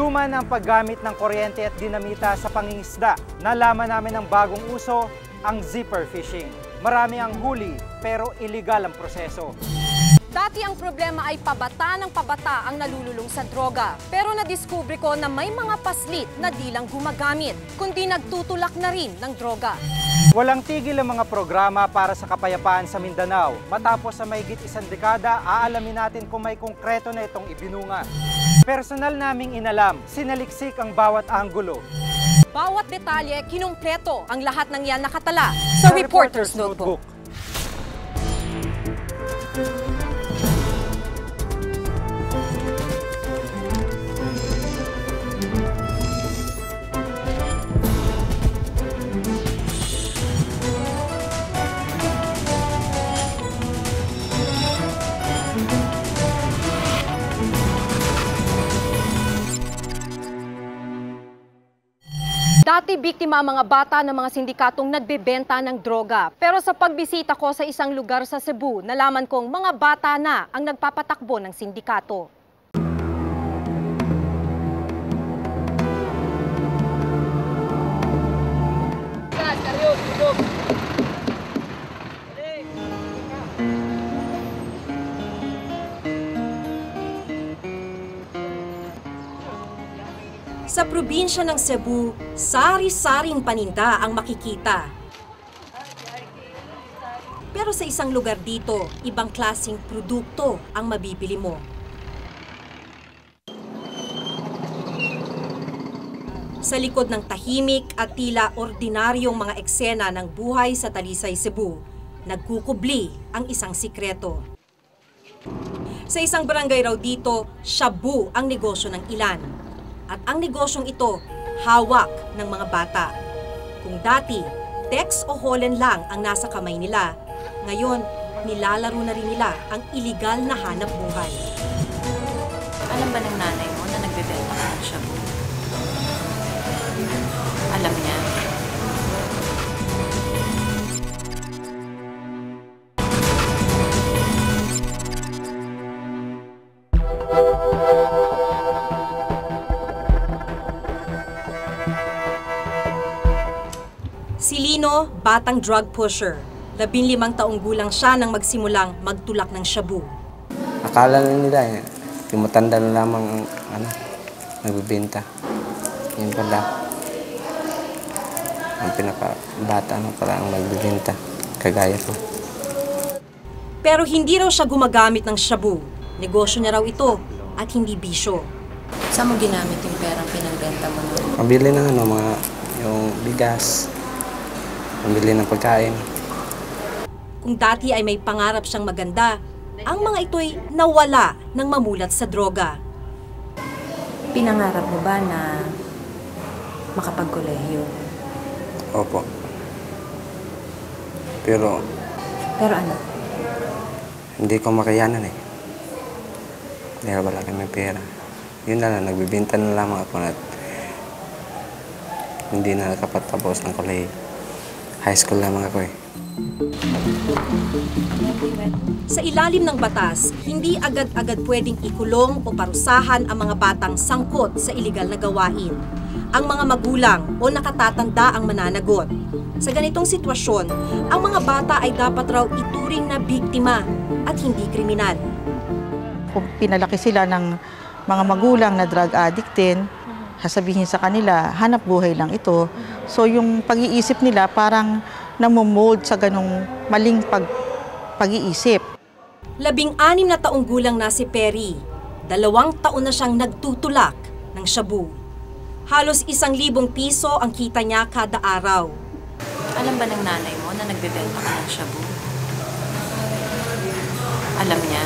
Luma ng paggamit ng kuryente at dinamita sa pangingisda. Nalaman namin ng bagong uso, ang zipper fishing. Marami ang huli pero iligal ang proseso. Dati ang problema ay pabata ng pabata ang nalululong sa droga. Pero nadiskubre ko na may mga paslit na di lang gumagamit, kundi nagtutulak na rin ng droga. Walang tigil ang mga programa para sa kapayapaan sa Mindanao. Matapos sa mahigit isang dekada, aalamin natin kung may konkreto na itong ibinunga. Personal naming inalam, sinaliksik ang bawat anggulo. Bawat detalye, kinumpleto ang lahat ng yan nakatala sa Reporter's Notebook. Dati biktima ang mga bata ng mga sindikatong nagbebenta ng droga. Pero sa pagbisita ko sa isang lugar sa Cebu, nalaman kong mga bata na ang nagpapatakbo ng sindikato. Sa probinsya ng Cebu, sari-saring paninda ang makikita. Pero sa isang lugar dito, ibang klaseng produkto ang mabibili mo. Sa likod ng tahimik at tila ordinaryong mga eksena ng buhay sa Talisay, Cebu, nagkukubli ang isang sikreto. Sa isang barangay raw dito, shabu ang negosyo ng ilan. At ang negosyong ito, hawak ng mga bata. Kung dati, Tex o Holland lang ang nasa kamay nila, ngayon, nilalaro na rin nila ang iligal na hanap buhay. Alam ba ng nanay mo na nagbebenta ka ng shabu? Alam niya. Si Lino, batang drug pusher. 15 taong gulang siya nang magsimulang magtulak ng shabu. Akala nila yung matanda na lamang nagbibenta. Yun pala, ang pinakabata pala ang nagbibenta, kagaya ko. Pero hindi raw siya gumagamit ng shabu. Negosyo niya raw ito at hindi bisyo. Saan mo ginamit yung perang pinagbenta mo noon? Pabili ng yung bigas. Pambili ng pagkain. Kung dati ay may pangarap siyang maganda, ang mga ito'y nawala ng mamulat sa droga. Pinangarap mo ba na makapagkolehiyo? Opo. Pero ano? hindi ko makayanan eh. Dahil wala kami pera. Yun na lang, nagbibinta na lamang ako at hindi na nakapatapos ng kolehiyo. High school lamang ako eh. Sa ilalim ng batas, hindi agad-agad pwedeng ikulong o parusahan ang mga batang sangkot sa iligal na gawain. Ang mga magulang o nakatatanda ang mananagot. Sa ganitong sitwasyon, ang mga bata ay dapat raw ituring na biktima at hindi kriminal. Kung pinalaki sila ng mga magulang na drug addict din, sasabihin sa kanila, hanap buhay lang ito. So yung pag-iisip nila parang namomold sa ganong maling pag-iisip. 16 na taong gulang na si Perry. 2 taon na siyang nagtutulak ng shabu. Halos 1,000 piso ang kita niya kada araw. Alam ba ng nanay mo na nagbebenta ka ng shabu? Alam niya.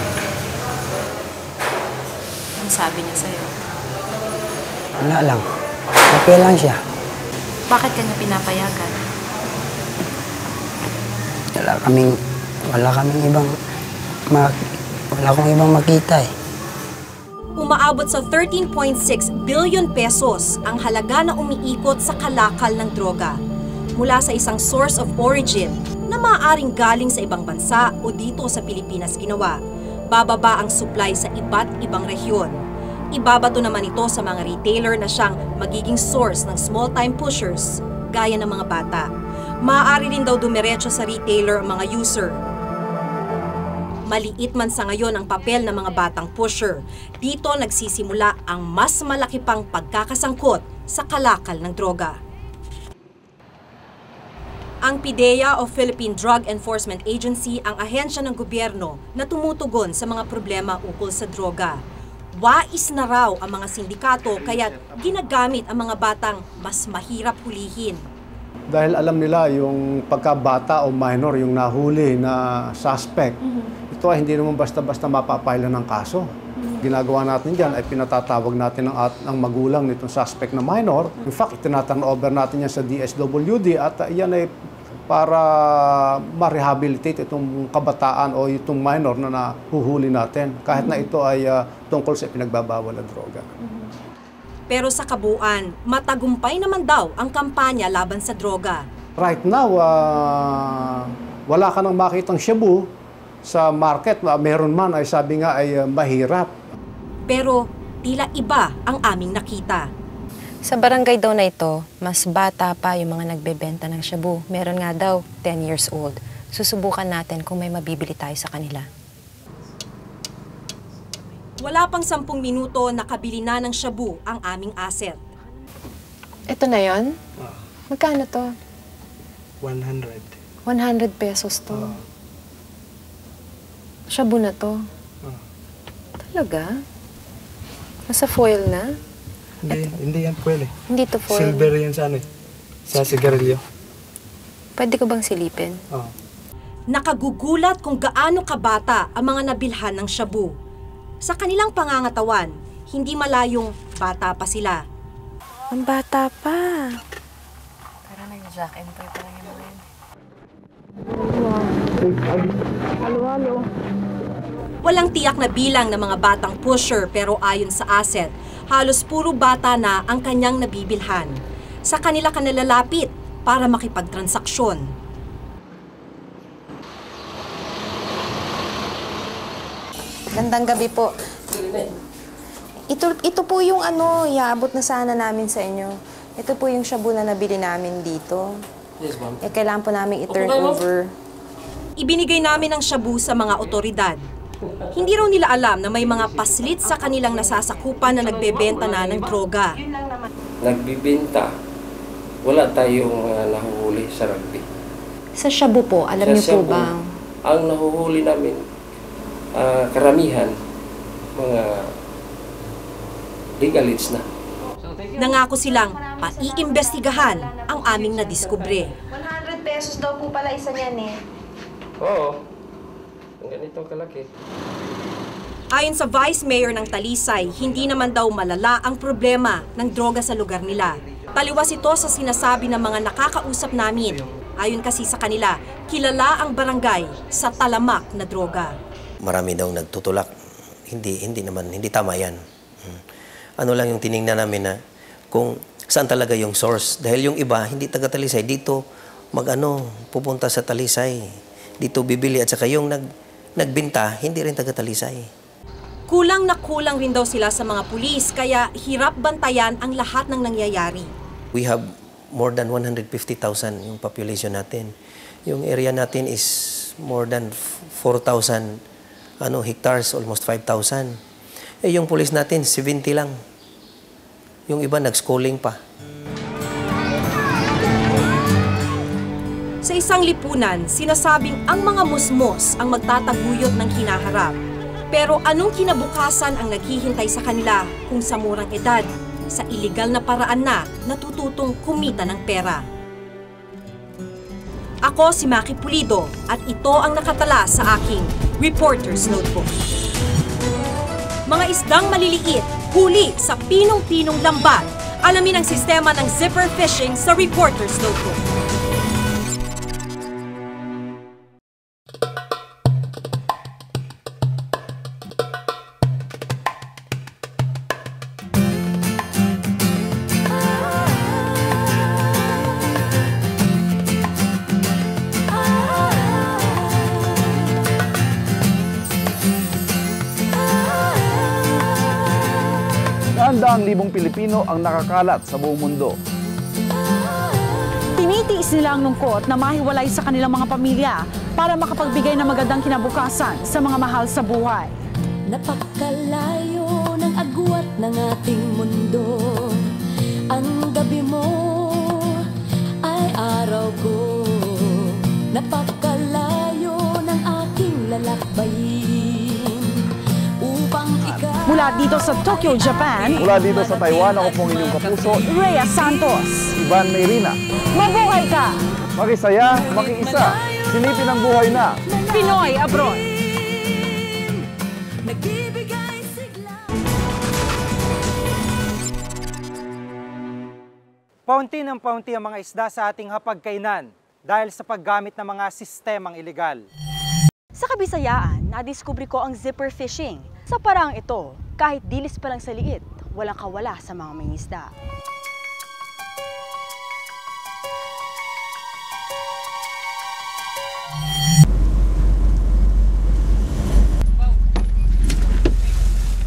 Ang sabi niya sa'yo? Wala lang. Okay lang siya. Bakit ka niya pinapayagan? Wala akong ibang makita eh. Umaabot sa 13.6 billion pesos ang halaga na umiikot sa kalakal ng droga mula sa isang source of origin na maaaring galing sa ibang bansa o dito sa Pilipinas ginawa. Bababa ang supply sa iba't ibang rehiyon. Ibabato naman ito sa mga retailer na siyang magiging source ng small-time pushers, gaya ng mga bata. Maaari rin daw dumiretso sa retailer ang mga user. Maliit man sa ngayon ang papel ng mga batang pusher, dito nagsisimula ang mas malaki pang pagkakasangkot sa kalakal ng droga. Ang PIDEA o Philippine Drug Enforcement Agency ang ahensya ng gobyerno na tumutugon sa mga problema ukol sa droga. Wais na raw ang mga sindikato kaya ginagamit ang mga batang mas mahirap hulihin. Dahil alam nila yung pagkabata o minor, yung nahuli na suspect, ito ay hindi naman basta-basta mapapailan ng kaso. Ginagawa natin dyan ay pinatatawag natin ng magulang nitong suspect na minor. In fact, itinaturn over natin yan sa DSWD at yan ay para ma-rehabilitate itong kabataan o itong minor na nahuhuli natin kahit na ito ay tungkol sa pinagbabawal na droga. Pero sa kabuuan, matagumpay naman daw ang kampanya laban sa droga. Right now, wala ka nang makitang shabu sa market. Meron man ay sabi nga ay mahirap. Pero tila iba ang aming nakita. Sa barangay daw na ito, mas bata pa yung mga nagbebenta ng shabu. Meron nga daw 10 years old. Susubukan natin kung may mabibili tayo sa kanila. Wala pang 10 minuto nakabili na ng shabu ang aming asset. Ito na yon? Magkano to? 100. 100 pesos to. Shabu na to. Talaga? Nasa foil na? Hindi yan pwede. Hindi to foil. Silver yan sa ano eh. Sa sigarilyo. Pwede ko bang silipin? Oo. Nakagugulat kung gaano kabata ang mga nabilhan ng shabu. Sa kanilang pangangatawan, hindi malayong bata pa sila. Ang bata pa. Parang nag-jack and toy pa lang yung mga yan. Walang tiyak na bilang ng mga batang pusher pero ayon sa asset, halos puro bata na ang kanyang nabibilhan. Sa kanila ka nalalapit para makipagtransaksyon. Gandang gabi po. Ito po yung iaabot na sana namin sa inyo. Ito po yung shabu na nabili namin dito. Yes, ma'am. Kailangan po namin i-turn over. Ibinigay namin ang shabu sa mga otoridad. Hindi raw nila alam na may mga paslit sa kanilang nasasakupan na nagbebenta na ng droga. Nagbibenta, wala tayong nahuhuli sa rugby. Sa shabu po, alam niyo po ba? Ang nahuhuli namin, karamihan, mga legalities na. Nangako silang paiimbestigahan ang aming nadiskubre. 100 pesos daw po pala isa niyan eh. Oo, ang ganitong kalaki. Ayon sa Vice Mayor ng Talisay, hindi naman daw malala ang problema ng droga sa lugar nila. Taliwas ito sa sinasabi ng mga nakakausap namin. Ayon kasi sa kanila, kilala ang barangay sa talamak na droga. Marami daw nagtutulak. Hindi tama yan. Ano lang yung tiningnan namin na kung saan talaga yung source. Dahil yung iba, hindi taga Talisay. Dito, pupunta sa Talisay. Dito bibili at saka yung nagbinta, hindi rin taga Talisay. Kulang na kulang rin daw sila sa mga pulis, kaya hirap bantayan ang lahat ng nangyayari. We have more than 150,000 yung population natin. Yung area natin is more than 4,000 hectares, almost 5,000. Yung pulis natin, 70 lang. Yung iba, nag-schooling pa. Sa isang lipunan, sinasabing ang mga musmos ang magtataguyod ng hinaharap. Pero anong kinabukasan ang naghihintay sa kanila kung sa murang edad, sa iligal na paraan na natututong kumita ng pera? Ako si Maki Pulido at ito ang nakatala sa aking Reporter's Notebook. Mga isdang maliliit, huli sa pinong-pinong lambat. Alamin ang sistema ng zipper fishing sa Reporter's Notebook. 200,000 Pilipino ang nakakalat sa buong mundo. Tinitiis nila ang lungkot na mahiwalay sa kanilang mga pamilya para makapagbigay ng magandang kinabukasan sa mga mahal sa buhay. Napakalayo ng agwat ng ating mundo. Ang gabi mo ay araw ko. Napakalayo ng aking lalakbayin upang ikaw. Mula dito sa Tokyo, Japan. Mula dito sa Taiwan, ako pong inyong kapuso, Rhea Santos. Ivan Mayrina. Mabuhay ka! Makisaya, makiisa. Silipin ang buhay na. Pinoy Abroad. Paunti ng paunti ang mga isda sa ating hapagkainan dahil sa paggamit ng mga sistemang iligal. Sa Kabisayaan, nadiskubre ko ang zipper fishing. Sa paraang ito, kahit dilis pa lang sa liit, walang kawala sa mga mangingisda.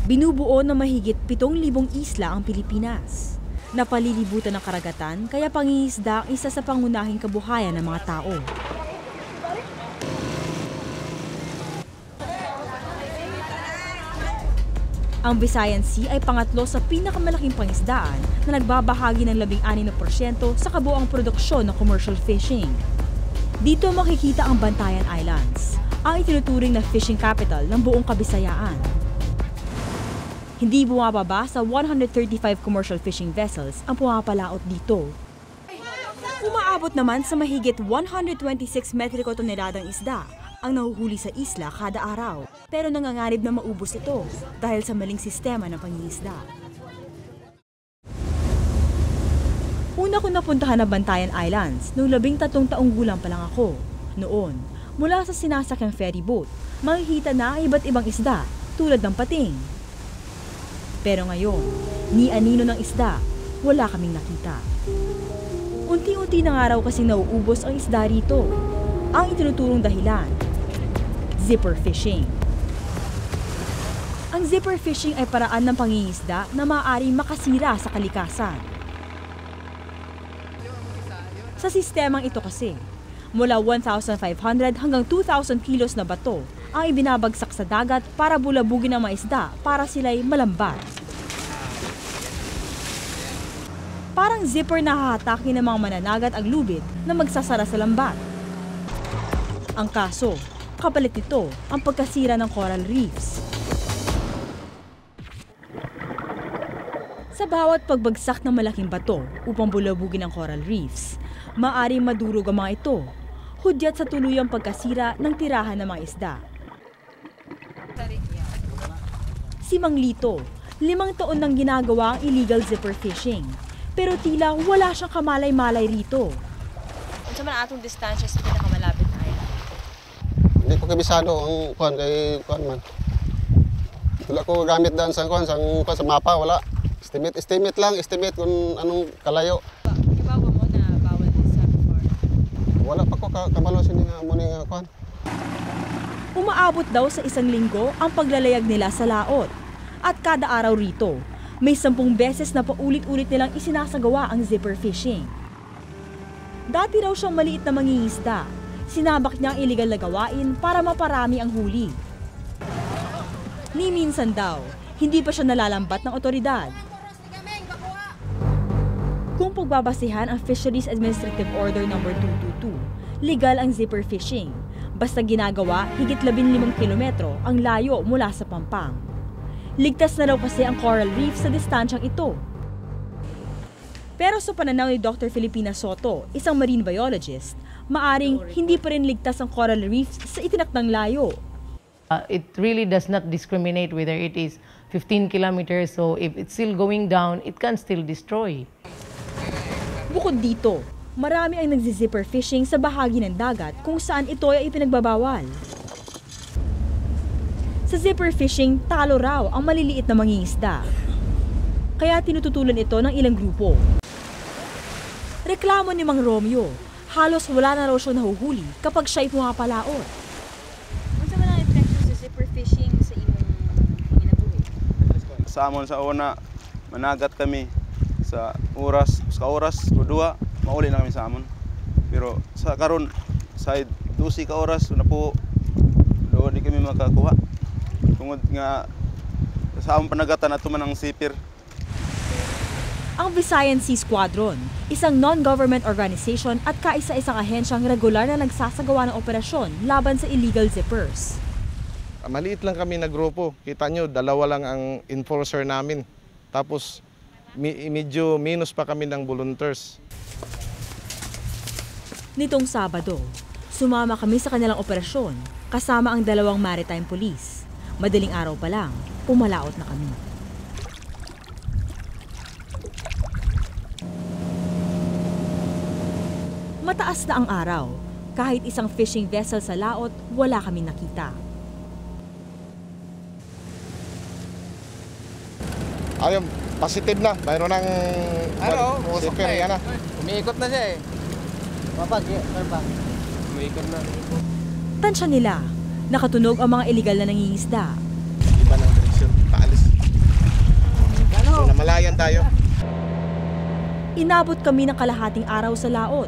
Binubuo na mahigit 7,000 isla ang Pilipinas. Napalilibutan ng karagatan, kaya pangingisda ang isa sa pangunahing kabuhayan ng mga tao. Ang Visayan Sea ay pangatlo sa pinakamalaking pangisdaan na nagbabahagi ng 16% sa kabuoang produksyon ng commercial fishing. Dito makikita ang Bantayan Islands, ang itinuturing na fishing capital ng buong Kabisayaan. Hindi bumababa sa 135 commercial fishing vessels ang pumapalaot dito. Umaabot naman sa mahigit 126 metriko toneladang isda ang nahuhuli sa isla kada araw. Pero nanganganib na maubos ito dahil sa maling sistema ng pangingisda. Una ko napuntahan ang Bantayan Islands noong 13 taong gulang pa lang ako. Noon, mula sa sinasakyang ferry boat, makikita na ang iba't ibang isda tulad ng pating. Pero ngayon, ni anino ng isda, wala kaming nakita. Unti-unti na nga raw kasing nauubos ang isda rito. Ang itinuturong dahilan, zipper fishing. Ang zipper fishing ay paraan ng pangingisda na maaaring makasira sa kalikasan. Sa sistemang ito kasi, mula 1,500 hanggang 2,000 kilos na bato ang ibinabagsak sa dagat para bulabugin ang mga isda para sila'y malambat. Parang zipper na hahatake ng mga mananagat ang lubid na magsasara sa lambat. Ang kaso, kapalit nito ang pagkasira ng coral reefs. Sa bawat pagbagsak ng malaking bato upang bulabugin ang coral reefs, maaaring madurog ang mga ito, hudyat sa tuluyang pagkasira ng tirahan ng mga isda. Si Mang Lito, 5 taon nang ginagawa ang illegal zipper fishing, pero tila wala siyang kamalay-malay rito. Unsa man atong distansya sa pinakamalapit na isla? Hindi ko kabisado ang kuan kay kuan man. Wala ko gamit daan sa kuan sa mapa, wala. Estimate lang, estimate kung anong kalayo. Ibawa mo na bawal sa before. Wala pa ko kabalo sini nga mo nga kuan. Umaabot daw sa 1 linggo ang paglalayag nila sa laot. At kada araw rito, may 10 beses na paulit-ulit nilang isinasagawa ang zipper fishing. Dati raw siyang maliit na mangingisda. Sinabak niya ang illegal na gawain para maparami ang huli. Ni minsan daw, hindi pa siya nalalambat ng otoridad. Kung pagbabasehan ang Fisheries Administrative Order No. 222, legal ang zipper fishing. Basta ginagawa higit 15 kilometro ang layo mula sa Pampang. Ligtas na raw kasi ang coral reef sa distansyang ito. Pero sa pananaw ni Dr. Filipina Soto, isang marine biologist, maaring hindi pa rin ligtas ang coral reefs sa itinakdang layo. It really does not discriminate whether it is 15 kilometers, so if it's still going down, it can still destroy. Bukod dito, marami ang nagzi-zipper fishing sa bahagi ng dagat kung saan ito ay ipinagbabawal. Sa zipper fishing, talo raw ang maliliit na mangingisda. Kaya tinututulan ito ng ilang grupo. Reklamo ni Mang Romeo, halos wala na raw siyang nahuhuli kapag siya'y pumapalaot. Ano ba ang epekto sa zipper fishing sa imong ginabuhi? Sa amon sa una, managat kami sa oras o duha, mauli na kami sa amon. Pero sa karon side 12 ka oras na po doon di kami makakuha. Tungod nga sa among panagatan ato man ang sipir. Ang Visayan Sea Squadron, isang non-government organization at kaisa-isang ahensyang regular na nagsasagawa ng operasyon laban sa illegal zippers. Maliit lang kami na grupo. Kita nyo, 2 lang ang enforcer namin. Tapos medyo minus pa kami ng volunteers. Nitong Sabado, sumama kami sa kanilang operasyon kasama ang 2 maritime police. Madaling araw pa lang, pumalaot na kami. Mataas na ang araw. Kahit isang fishing vessel sa laot, wala kami nakita. Ayun, positive na. Mayroon ng sipir. Yan na. Umiikot na siya eh. Umiikot na. Tansya nila, nakatunog ang mga illegal na nangingisda. Iba ng direksyon. Paalis. So, namalayan tayo. Inabot kami ng kalahating araw sa laot.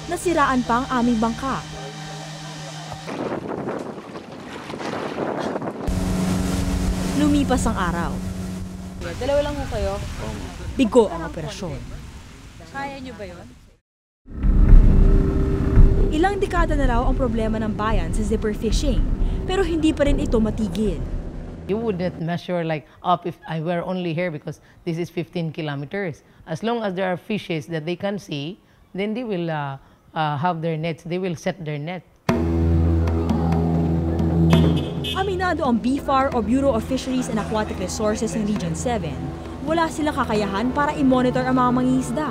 Nasiraan pa ang aming bangka. Lumipas ang araw. Dalawa lang ho kayo? Bigo ang operasyon. Kaya nyo ba yun? Ilang dekada na raw ang problema ng bayan sa zipper fishing, pero hindi pa rin ito matigil. You wouldn't measure like up if I were only here because this is 15 kilometers. As long as there are fishes that they can see, then they will have their nets. They will set their net. Aminado ang BFAR o Bureau of Fisheries and Aquatic Resources ng Region 7. Wala sila kakayahan para i-monitor ang mga mangingisda.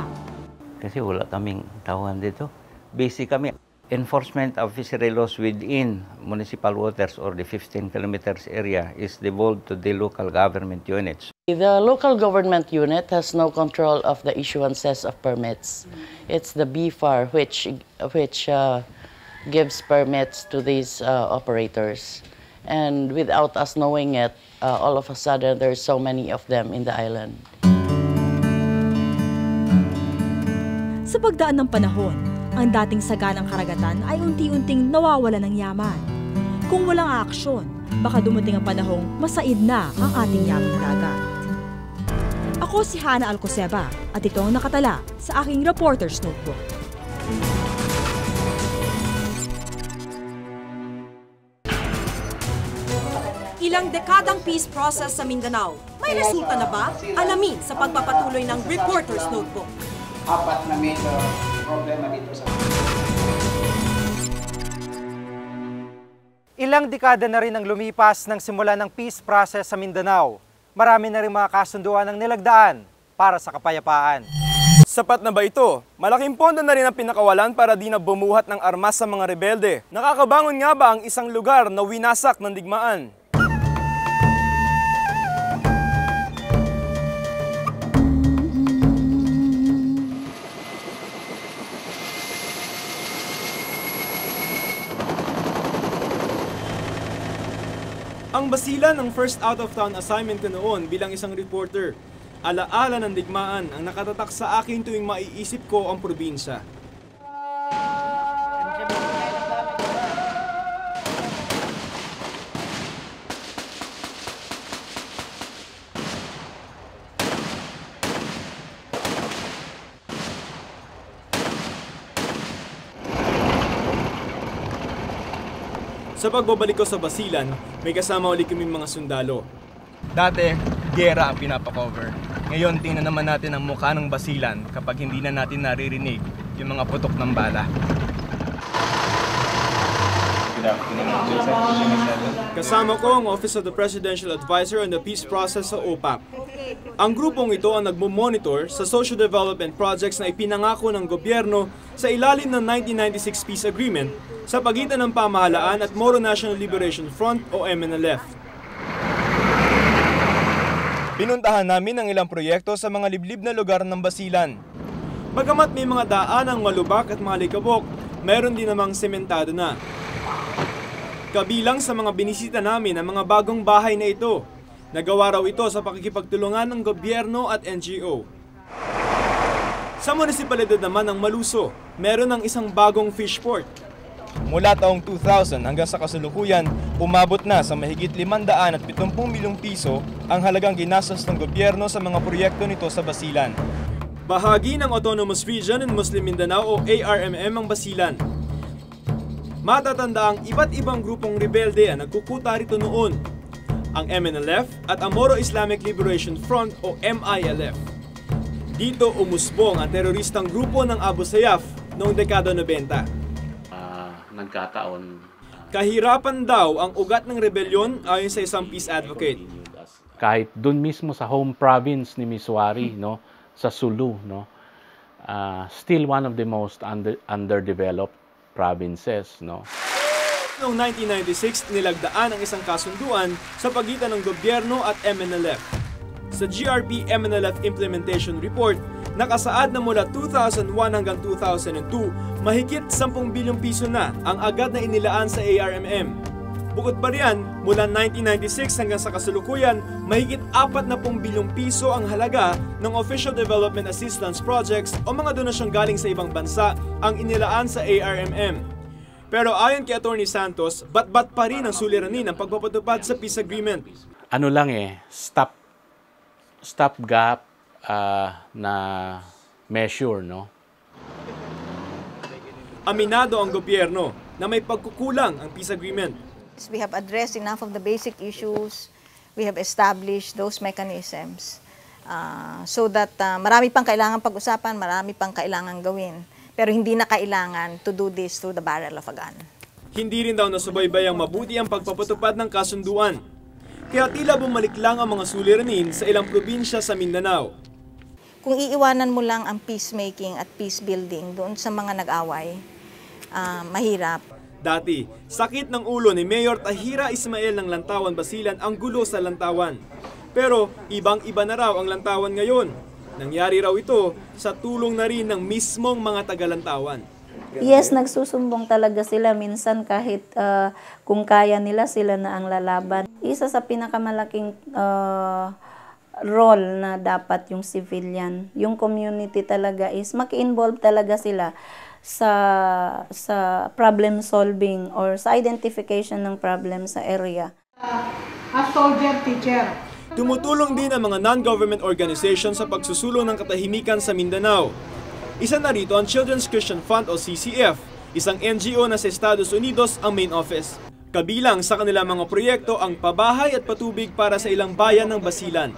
Kasi wala kaming tauhan dito. Basic kami. Enforcement of fishery laws within municipal waters or the 15 kilometers area is devolved to the local government units. The local government unit has no control of the issuances of permits. It's the BFAR which gives permits to these operators. And without us knowing it, all of a sudden there's so many of them in the island. Sa pagdaan ng panahon, ang dating saganang karagatan ay unti-unting nawawala ng yaman. Kung walang aksyon, baka dumating ang panahong masaid na ang ating yamang dagat. Ako si Hana Alcoseba at ito ang nakatala sa aking Reporter's Notebook. Ilang dekadang peace process sa Mindanao. May resulta na ba? Alamin sa pagpapatuloy ng Reporter's Notebook. 4 na major problema dito sa Ilang dekada na rin ang lumipas ng simula ng peace process sa Mindanao. Marami na rin mga kasunduan ang nilagdaan para sa kapayapaan. Sapat na ba ito? Malaking pondo na rin ang pinakawalan para di na bumuhat ng armas sa mga rebelde. Nakakabangon nga ba ang isang lugar na winasak ng digmaan? Ang basilan ng first out-of-town assignment ko noon bilang isang reporter. Alaala ng digmaan ang nakatatak sa akin tuwing maiisip ko ang probinsya. Sa pagbabalik ko sa Basilan, may kasama ulit kaming mga sundalo. Dati, giyera ang pinapakover. Ngayon, tingnan naman natin ang mukha ng Basilan kapag hindi na natin naririnig yung mga putok ng bala. Kasama ko ang Office of the Presidential Advisor on the Peace Process sa OPAP. Ang grupong ito ang nagmo-monitor sa social development projects na ipinangako ng gobyerno sa ilalim ng 1996 Peace Agreement sa pagitan ng pamahalaan at Moro National Liberation Front o MNLF. Pinuntahan namin ang ilang proyekto sa mga liblib na lugar ng Basilan. Bagamat may mga daanang malubak at mga likabok, meron din namang sementado na. Kabilang sa mga binisita namin ang mga bagong bahay na ito. Nagawa raw ito sa pakikipagtulungan ng gobyerno at NGO. Sa munisipalidad naman ng Maluso, meron ng isang bagong fish port. Mula taong 2000 hanggang sa kasalukuyan, umabot na sa mahigit 570 milyong piso ang halagang ginastos ng gobyerno sa mga proyekto nito sa Basilan. Bahagi ng Autonomous Region in Muslim Mindanao o ARMM ang Basilan. Matatanda ang iba't ibang grupong rebelde ang nagkukuta rito noon, ang MNLF at ang Moro Islamic Liberation Front o MILF. Dito umusbong ang teroristang grupo ng Abu Sayyaf noong dekada 90. Nagkataon. Kahirapan daw ang ugat ng rebelyon ayon sa isang peace advocate. Kahit dun mismo sa home province ni Miswari, no, sa Sulu, no, still one of the most underdeveloped provinces, no. Noong 1996, nilagdaan ang isang kasunduan sa pagitan ng gobyerno at MNLF. Sa GRP MNLF Implementation Report, nakasaad na mula 2001 hanggang 2002, mahigit 10 bilyong piso na ang agad na inilaan sa ARMM. Bukod pa riyan, mula 1996 hanggang sa kasalukuyan, mahigit 40 bilyong piso ang halaga ng Official Development Assistance Projects o mga donasyong galing sa ibang bansa ang inilaan sa ARMM. Pero ayon kay Atty. Santos, bat-bat pa rin ang suliranin ng pagpapatupad sa peace agreement. Ano lang stopgap na measure, no? Aminado ang gobyerno na may pagkukulang ang peace agreement. We have addressed enough of the basic issues. We have established those mechanisms so that marami pang kailangan pag-usapan, marami pang kailangan gawin. Pero hindi na kailangan to do this through the barrel of a gun. Hindi rin daw nasubaybayang mabuti ang pagpapatupad ng kasunduan. Kaya tila bumalik lang ang mga suliranin sa ilang probinsya sa Mindanao. Kung iiwanan mo lang ang peacemaking at peace building doon sa mga nag-away, mahirap. Dati, sakit ng ulo ni Mayor Tahira Ismael ng Lantawan Basilan ang gulo sa Lantawan. Pero ibang-iba na raw ang Lantawan ngayon. Nangyari raw ito sa tulong na rin ng mismong mga taga-Lantawan. Yes, nagsusumbong talaga sila minsan kahit kung kaya nila sila na ang lalaban. Isa sa pinakamalaking role na dapat yung civilian, yung community talaga is maki-involve talaga sila sa problem solving or sa identification ng problem sa area. A soldier teacher. Tumutulong din ang mga non-government organization sa pagsusulong ng katahimikan sa Mindanao. Isa na rito ang Children's Christian Fund o CCF, isang NGO na sa Estados Unidos ang main office. Kabilang sa kanilang mga proyekto ang pabahay at patubig para sa ilang bayan ng Basilan.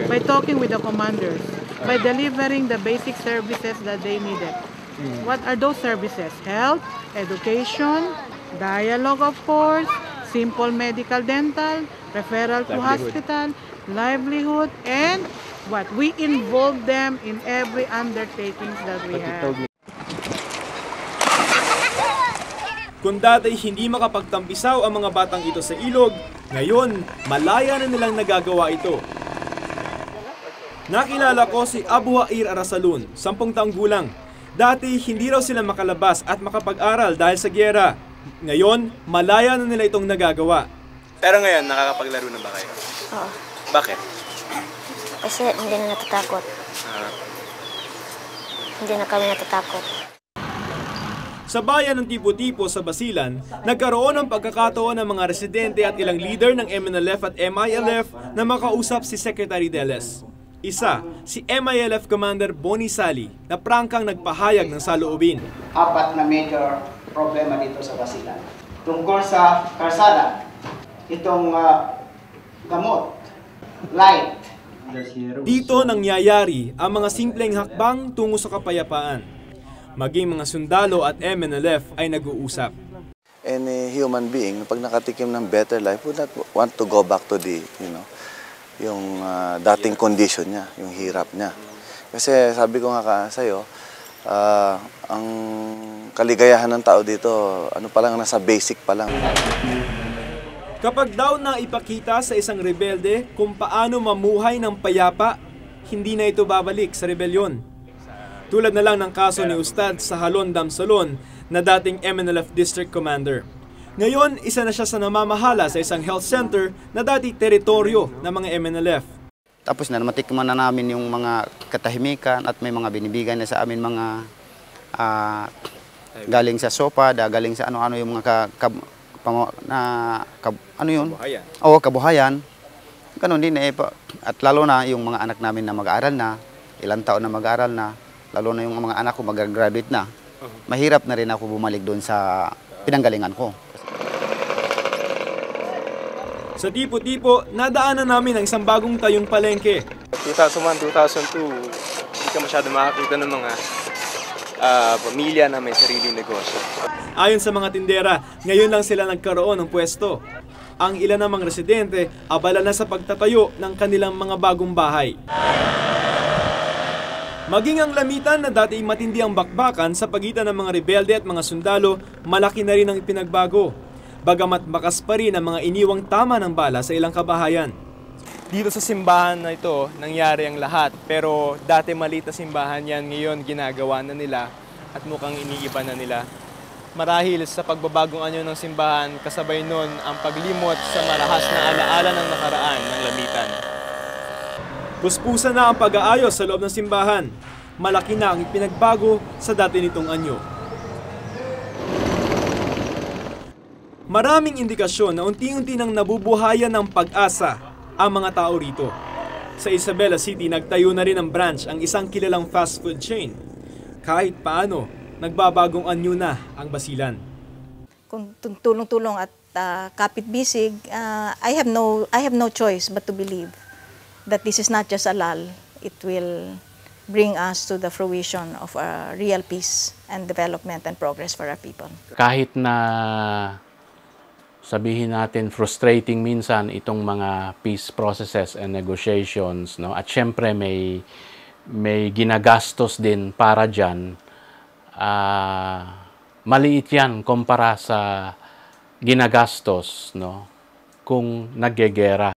By talking with the commanders, by delivering the basic services that they needed. What are those services? Health, education, dialogue of course, simple medical dental, referral to hospital, livelihood, and what? We involve them in every undertakings that we have. Kung dati hindi makapagtampisaw ang mga batang ito sa ilog, ngayon malaya na nilang nagagawa ito. Nakilala ko si Abu Hair Arasalun, 10 taong gulang. Dati hindi raw sila makalabas at makapag-aral dahil sa giyera. Ngayon, malaya na nila itong nagagawa. Pero ngayon, nakakapaglaro na ba kayo? Oo. Bakit? Kasi hindi na natatakot. Hindi na kami natatakot. Sa bayan ng Tipo-Tipo sa Basilan, nagkaroon ng pagkakataon ng mga residente at ilang leader ng MNLF at MILF na makausap si Secretary Deles. Isa, si MILF Commander Bonnie Sali, na prangkang nagpahayag ng saloobin. 4 na major problema dito sa Basilan. Tungkol sa karsada, itong gamot, light. Dito nangyayari ang mga simpleng hakbang tungo sa kapayapaan. Maging mga sundalo at MNLF ay nag-uusap. Any human being, pag nakatikim ng better life, would not want to go back to the, yung dating condition niya, yung hirap niya. Kasi sabi ko nga sa'yo, ang kaligayahan ng tao dito, nasa basic pa lang. Kapag daw na ipakita sa isang rebelde kung paano mamuhay ng payapa, hindi na ito babalik sa rebelyon. Tulad na lang ng kaso ni Ustad Sahalon Damsolon na dating MNLF District Commander. Ngayon, isa na siya sa namamahala sa isang health center na dati teritoryo ng mga MNLF. Tapos na matikman na namin yung mga katahimikan at may mga binibigan na sa amin mga galing sa sopa, galing sa ano-ano yung mga ano yun? Kabuhayan. Oo, kabuhayan. Ganun din eh. At lalo na yung mga anak namin na mag-aaral na, ilang taon na mag-aaral na, lalo na yung mga anak ko mag-graduate na. Mahirap na rin ako bumalik doon sa pinanggalingan ko. Sa tipo-tipo, nadaanan namin ang isang bagong tayong palengke. 2001, 2002, hindi ka masyado makakita ng mga pamilya na may sariling negosyo. Ayon sa mga tindera, ngayon lang sila nagkaroon ng pwesto. Ang ilan namang residente, abala na sa pagtatayo ng kanilang mga bagong bahay. Maging ang lamitan na dati matindi ang bakbakan sa pagitan ng mga rebelde at mga sundalo, malaki na rin ang ipinagbago. Bagamat bakas pa rin ang mga iniwang tama ng bala sa ilang kabahayan. Dito sa simbahan na ito, nangyari ang lahat. Pero dati maliit na simbahan yan, ngayon ginagawa na nila at mukhang iniiba na nila. Marahil sa pagbabagong anyo ng simbahan, kasabay nun ang paglimot sa marahas na alaala ng nakaraan ng lamitan. Puspusan na ang pag-aayos sa loob ng simbahan. Malaki na ang ipinagbago sa dati nitong anyo. Maraming indikasyon na unti-unti nang nabubuhayan ng pag-asa ang mga tao rito. Sa Isabela City, nagtayo na rin ang branch ang isang kilalang fast food chain. Kahit paano, nagbabagong anyo na ang Basilan. Kung tulong-tulong at kapit-bisig, I have no choice but to believe that this is not just a lull. It will bring us to the fruition of a real peace and development and progress for our people. Kahit na sabihin natin frustrating minsan itong mga peace processes and negotiations, no? At syempre may ginagastos din para diyan. Maliit 'yan kumpara sa ginagastos, no, kung naggegera.